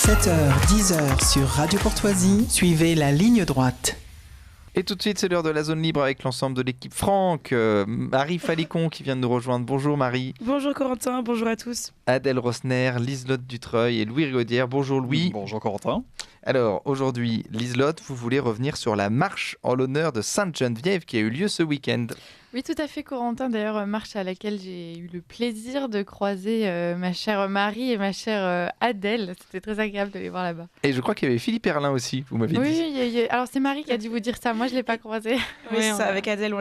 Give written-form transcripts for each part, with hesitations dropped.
7h, 10h sur Radio Courtoisie, suivez la ligne droite. Et tout de suite, c'est l'heure de la zone libre avec l'ensemble de l'équipe Franck, Marie Falicon qui vient de nous rejoindre. Bonjour Marie. Bonjour Corentin, bonjour à tous. Adèle Rosner, Liselotte Dutreuil et Louis Rigaudière. Bonjour Louis. Bonjour Corentin. Alors aujourd'hui, Liselotte, vous voulez revenir sur la marche en l'honneur de Sainte-Geneviève qui a eu lieu ce week-end. Oui, tout à fait, Corentin. D'ailleurs, marche à laquelle j'ai eu le plaisir de croiser ma chère Marie et ma chère Adèle. C'était très agréable de les voir là-bas. Et je crois qu'il y avait Philippe Erlin aussi, vous m'avez dit. Oui, alors c'est Marie qui a dû vous dire ça. Moi, je ne l'ai pas croisé. Oui, c'est ça, avec Adèle,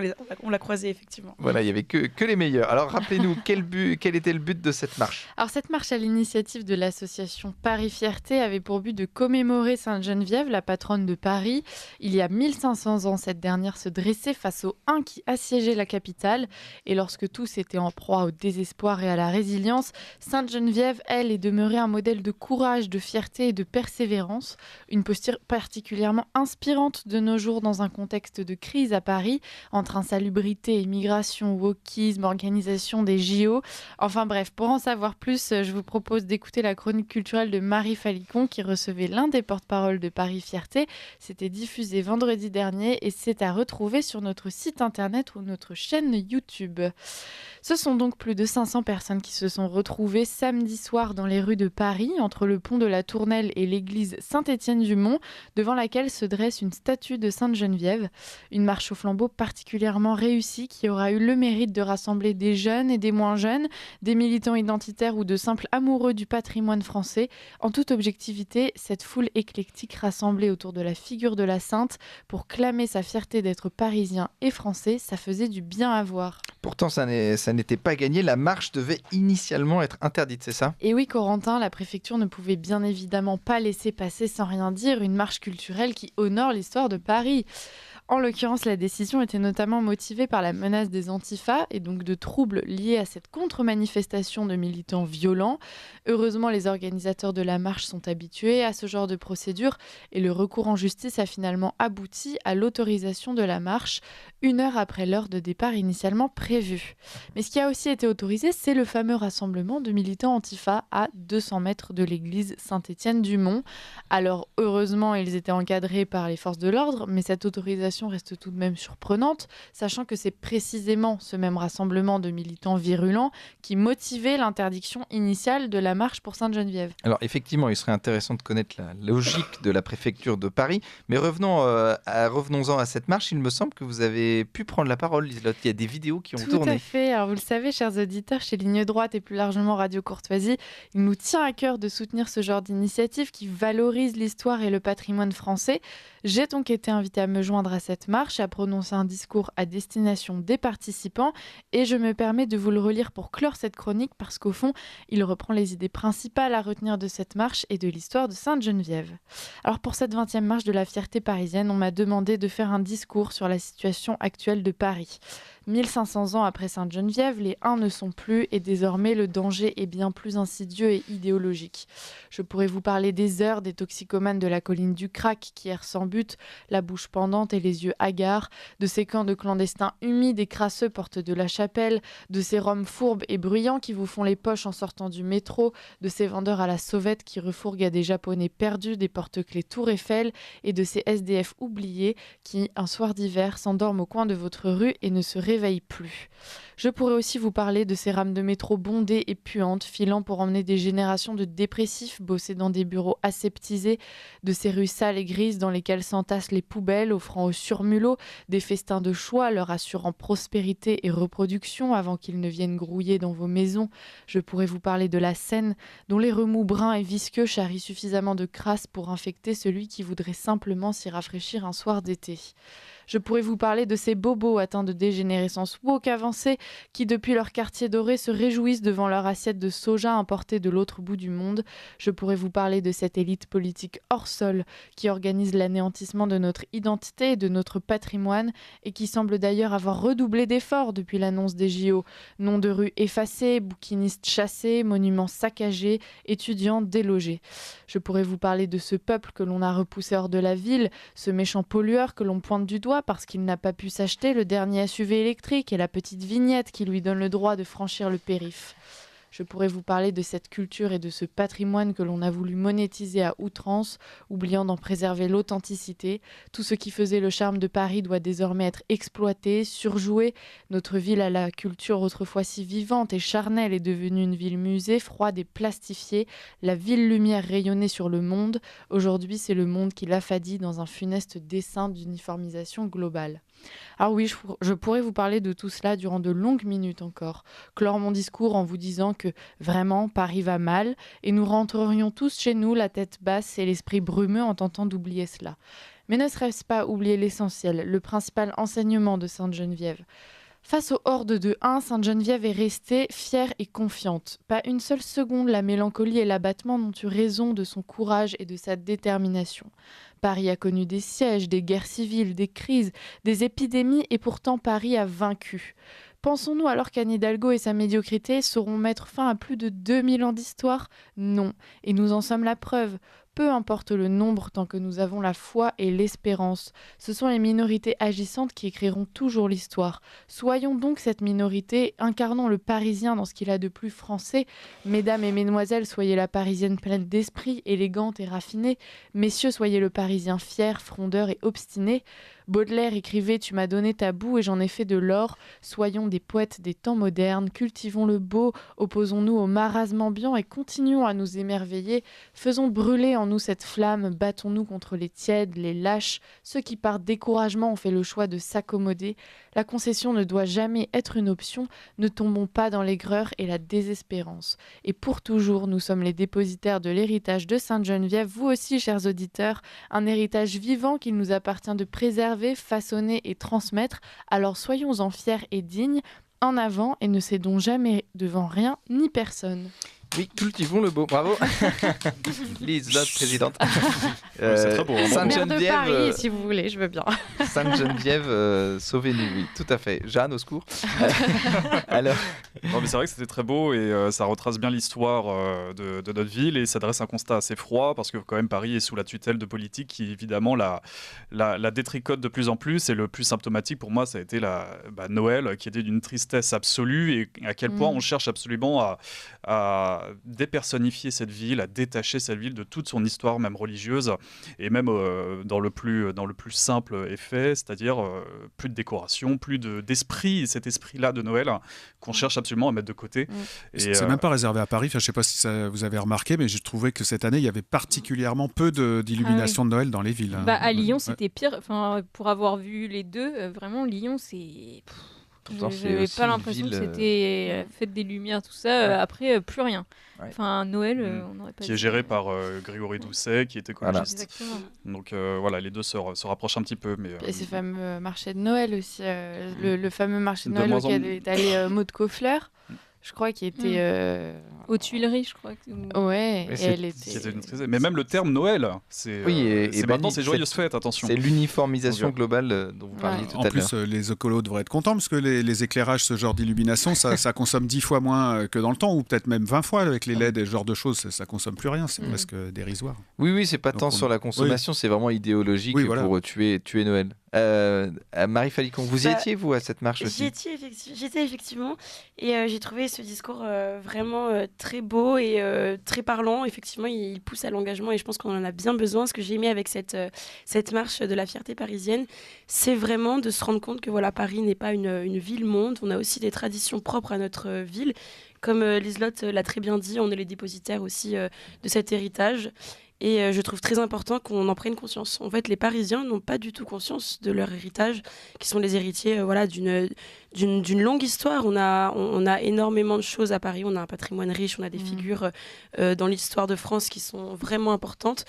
on l'a croisé effectivement. Voilà, il n'y avait que les meilleurs. Alors rappelez-nous, quel était le but de cette marche ? Alors cette marche à l'initiative de l'association Paris Fierté avait pour but de commémorer Sainte-Geneviève, la patronne de Paris. Il y a 1500 ans, cette dernière se dressait face aux Huns qui assiégeaient la capitale. Et lorsque tous étaient en proie au désespoir et à la résilience, Sainte-Geneviève, elle, est demeurée un modèle de courage, de fierté et de persévérance. Une posture particulièrement inspirante de nos jours dans un contexte de crise à Paris, entre insalubrité, immigration, wokisme, organisation des JO. Enfin bref, pour en savoir plus, je vous propose d'écouter la chronique culturelle de Marie Falicon qui recevait l'un des porte-parole de Paris Fierté. C'était diffusé vendredi dernier et c'est à retrouver sur notre site internet ou notre chaîne YouTube. Ce sont donc plus de 500 personnes qui se sont retrouvées samedi soir dans les rues de Paris, entre le pont de la Tournelle et l'église Saint-Étienne-du-Mont, devant laquelle se dresse une statue de Sainte-Geneviève. Une marche au flambeau particulièrement réussie qui aura eu le mérite de rassembler des jeunes et des moins jeunes, des militants identitaires ou de simples amoureux du patrimoine français. En toute objectivité, cette foule éclectique rassemblée autour de la figure de la Sainte pour clamer sa fierté d'être parisien et français, ça faisait du bien à voir. Pourtant, ça n'était pas gagné. La marche devait initialement être interdite, c'est ça ? Et oui, Corentin, la préfecture ne pouvait bien évidemment pas laisser passer sans rien dire une marche culturelle qui honore l'histoire de Paris. En l'occurrence, la décision était notamment motivée par la menace des antifas et donc de troubles liés à cette contre-manifestation de militants violents. Heureusement, les organisateurs de la marche sont habitués à ce genre de procédure et le recours en justice a finalement abouti à l'autorisation de la marche 1 heure après l'heure de départ initialement prévue. Mais ce qui a aussi été autorisé, c'est le fameux rassemblement de militants antifa à 200 mètres de l'église Saint-Étienne-du-Mont. Alors, heureusement, ils étaient encadrés par les forces de l'ordre, mais cette autorisation reste tout de même surprenante, sachant que c'est précisément ce même rassemblement de militants virulents qui motivait l'interdiction initiale de la marche pour Sainte-Geneviève. Alors effectivement, il serait intéressant de connaître la logique de la préfecture de Paris, mais revenons-en à cette marche. Il me semble que vous avez pu prendre la parole, Liselotte. Il y a des vidéos qui ont tourné. Tout à fait. Alors vous le savez, chers auditeurs, chez Ligne Droite et plus largement Radio Courtoisie, il nous tient à cœur de soutenir ce genre d'initiative qui valorise l'histoire et le patrimoine français. J'ai donc été invitée à me joindre à cette marche, à prononcer un discours à destination des participants et je me permets de vous le relire pour clore cette chronique parce qu'au fond, il reprend les idées principales à retenir de cette marche et de l'histoire de Sainte-Geneviève. Alors pour cette 20e marche de la fierté parisienne, on m'a demandé de faire un discours sur la situation actuelle de Paris. 1500 ans après Sainte-Geneviève, les Huns ne sont plus et désormais le danger est bien plus insidieux et idéologique. Je pourrais vous parler des heures des toxicomanes de la colline du Crac qui errent sans but, la bouche pendante et les yeux hagards, de ces camps de clandestins humides et crasseux porte de la Chapelle, de ces Roms fourbes et bruyants qui vous font les poches en sortant du métro, de ces vendeurs à la sauvette qui refourguent à des Japonais perdus des porte-clés Tour Eiffel et de ces SDF oubliés qui, un soir d'hiver, s'endorment au coin de votre rue et ne se réveille plus. Je pourrais aussi vous parler de ces rames de métro bondées et puantes, filant pour emmener des générations de dépressifs bosser dans des bureaux aseptisés, de ces rues sales et grises dans lesquelles s'entassent les poubelles, offrant aux surmulots des festins de choix leur assurant prospérité et reproduction avant qu'ils ne viennent grouiller dans vos maisons. Je pourrais vous parler de la Seine, dont les remous bruns et visqueux charrient suffisamment de crasse pour infecter celui qui voudrait simplement s'y rafraîchir un soir d'été. Je pourrais vous parler de ces bobos atteints de dégénérescence woke avancée qui, depuis leur quartier doré, se réjouissent devant leur assiette de soja importée de l'autre bout du monde. Je pourrais vous parler de cette élite politique hors sol qui organise l'anéantissement de notre identité et de notre patrimoine et qui semble d'ailleurs avoir redoublé d'efforts depuis l'annonce des JO. Noms de rues effacés, bouquinistes chassés, monuments saccagés, étudiants délogés. Je pourrais vous parler de ce peuple que l'on a repoussé hors de la ville, ce méchant pollueur que l'on pointe du doigt parce qu'il n'a pas pu s'acheter le dernier SUV électrique et la petite vignette qui lui donne le droit de franchir le périph'. Je pourrais vous parler de cette culture et de ce patrimoine que l'on a voulu monétiser à outrance, oubliant d'en préserver l'authenticité. Tout ce qui faisait le charme de Paris doit désormais être exploité, surjoué. Notre ville à la culture autrefois si vivante et charnelle est devenue une ville musée, froide et plastifiée. La ville lumière rayonnait sur le monde. Aujourd'hui, c'est le monde qui l'affadit dans un funeste dessin d'uniformisation globale. Alors oui, je pourrais vous parler de tout cela durant de longues minutes encore. Clore mon discours en vous disant que vraiment Paris va mal et nous rentrerions tous chez nous la tête basse et l'esprit brumeux en tentant d'oublier cela. Mais ne serait-ce pas oublier l'essentiel, le principal enseignement de Sainte-Geneviève ? Face aux hordes de Huns, Sainte-Geneviève est restée fière et confiante. Pas une seule seconde, la mélancolie et l'abattement n'ont eu raison de son courage et de sa détermination. Paris a connu des sièges, des guerres civiles, des crises, des épidémies et pourtant Paris a vaincu. Pensons-nous alors qu'Anne Hidalgo et sa médiocrité sauront mettre fin à plus de 2000 ans d'histoire ? Non, et nous en sommes la preuve. Peu importe le nombre tant que nous avons la foi et l'espérance. Ce sont les minorités agissantes qui écriront toujours l'histoire. Soyons donc cette minorité, incarnons le Parisien dans ce qu'il a de plus français. Mesdames et mesdemoiselles, soyez la Parisienne pleine d'esprit, élégante et raffinée. Messieurs, soyez le Parisien fier, frondeur et obstiné. Baudelaire écrivait « Tu m'as donné ta boue et j'en ai fait de l'or ». Soyons des poètes des temps modernes, cultivons le beau, opposons-nous au marasme ambiant et continuons à nous émerveiller. Faisons brûler en nous cette flamme, battons-nous contre les tièdes, les lâches, ceux qui par découragement ont fait le choix de s'accommoder. La concession ne doit jamais être une option, ne tombons pas dans l'aigreur et la désespérance. Et pour toujours, nous sommes les dépositaires de l'héritage de Sainte-Geneviève, vous aussi, chers auditeurs, un héritage vivant qu'il nous appartient de préserver, façonner et transmettre. Alors soyons-en fiers et dignes, en avant et ne cédons jamais devant rien ni personne. Oui, cultivons le beau. Bravo. Lise, notre présidente. C'est très beau. Maire de Paris, si vous voulez, je veux bien. Sainte-Geneviève, sauvez-nous, oui, tout à fait. Jeanne, au secours. Alors. Non, mais c'est vrai que c'était très beau et ça retrace bien l'histoire de notre ville et s'adresse à un constat assez froid parce que quand même Paris est sous la tutelle de politiques qui évidemment la détricotent de plus en plus et le plus symptomatique pour moi ça a été Noël qui était d'une tristesse absolue et à quel point on cherche absolument à dépersonnifier cette ville, à détacher cette ville de toute son histoire même religieuse et même dans le plus simple effet, c'est-à-dire plus de décoration, plus d'esprit, cet esprit-là de Noël qu'on cherche absolument à mettre de côté. Et c'est même pas réservé à Paris, je ne sais pas si vous avez remarqué, mais j'ai trouvé que cette année, il y avait particulièrement peu d'illumination de Noël dans les villes. À Lyon, c'était pire. Pour avoir vu les deux, vraiment, Lyon, c'est... Je n'avais pas l'impression que c'était fête des Lumières, tout ça. Après, plus rien. Ouais. Enfin, Noël, on n'aurait pas qui est géré par Grégory Doucet, qui était écologiste. Exactement. Donc voilà, les deux se rapprochent un petit peu. Mais, et ces fameux marchés de Noël aussi. Le fameux marché de Noël auquel est allé Maud Coffleur. Je crois qu'il était aux Tuileries, je crois. Ouais, et elle était. Mais même le terme Noël, c'est maintenant c'est joyeuse fête, attention. C'est l'uniformisation globale dont vous parliez tout à l'heure. En plus, les écolos devraient être contents parce que les éclairages, ce genre d'illumination, ça consomme 10 fois moins que dans le temps, ou peut-être même 20 fois avec les LED et ce genre de choses. Ça consomme plus rien, c'est presque dérisoire. Oui, c'est pas tant sur la consommation, c'est vraiment idéologique pour tuer Noël. Marie Falicon, vous y étiez, vous, à cette marche aussi ? J'y étais effectivement, et j'ai trouvé ce discours vraiment très beau et très parlant. Effectivement, il pousse à l'engagement et je pense qu'on en a bien besoin. Ce que j'ai aimé avec cette marche de la fierté parisienne, c'est vraiment de se rendre compte que voilà, Paris n'est pas une ville-monde. On a aussi des traditions propres à notre ville. Comme Liselotte l'a très bien dit, on est les dépositaires aussi de cet héritage. Et je trouve très important qu'on en prenne conscience. En fait, les Parisiens n'ont pas du tout conscience de leur héritage, qui sont les héritiers d'une longue histoire. On a énormément de choses à Paris, on a un patrimoine riche, on a des figures dans l'histoire de France qui sont vraiment importantes.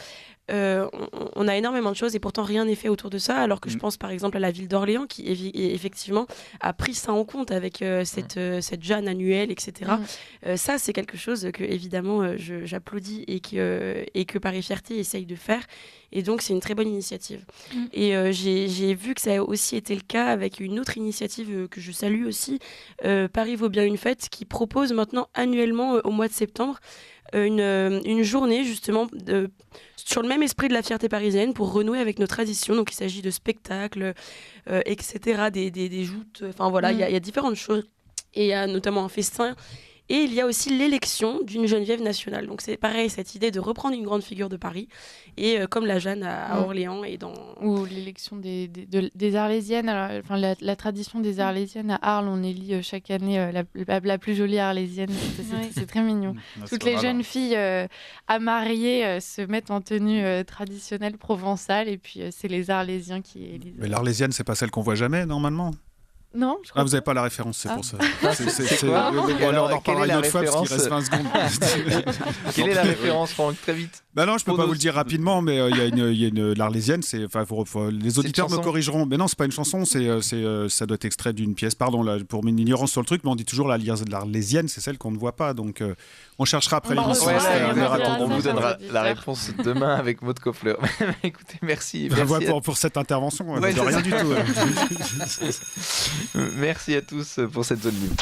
On a énormément de choses et pourtant rien n'est fait autour de ça, alors que je pense par exemple à la ville d'Orléans qui effectivement a pris ça en compte avec cette Jeanne annuelle, etc. Ça, c'est quelque chose que évidemment j'applaudis et que Paris Fierté essaye de faire. Et donc, c'est une très bonne initiative. Et j'ai vu que ça a aussi été le cas avec une autre initiative que je salue aussi, Paris vaut bien une fête, qui propose maintenant annuellement au mois de septembre une journée justement sur le même esprit de la fierté parisienne pour renouer avec nos traditions. Donc, il s'agit de spectacles, etc., des joutes. Enfin, voilà, il y a différentes choses. Et il y a notamment un festin. Et il y a aussi l'élection d'une Geneviève nationale. Donc c'est pareil, cette idée de reprendre une grande figure de Paris, et comme la Jeanne à Orléans et dans... Ou l'élection des Arlésiennes. Alors, enfin, la tradition des Arlésiennes à Arles, on élit chaque année la plus jolie Arlésienne. C'est très mignon. Toutes les jeunes filles à marier se mettent en tenue traditionnelle provençale, et puis c'est les Arlésiens qui élisent. Mais l'Arlésienne, c'est pas celle qu'on voit jamais, normalement? Non, je crois vous n'avez pas la référence, c'est pour ça. C'est quoi? Alors, on en reparlera une autre fois parce qu'il reste 20 secondes. Quelle est la référence, Franck? Très vite. Bah non, je peux pas vous le dire rapidement, mais il y a l'Arlésienne, les auditeurs me corrigeront. Mais non, c'est pas une chanson, ça doit être extrait d'une pièce. Pardon là, pour mon ignorance sur le truc, mais on dit toujours l'Arlésienne, c'est celle qu'on ne voit pas. Donc on cherchera après l'émission. On vous donnera la réponse demain avec Maud Koffler. Écoutez, merci. Pour cette intervention, de rien du tout. Merci à tous pour cette zone libre.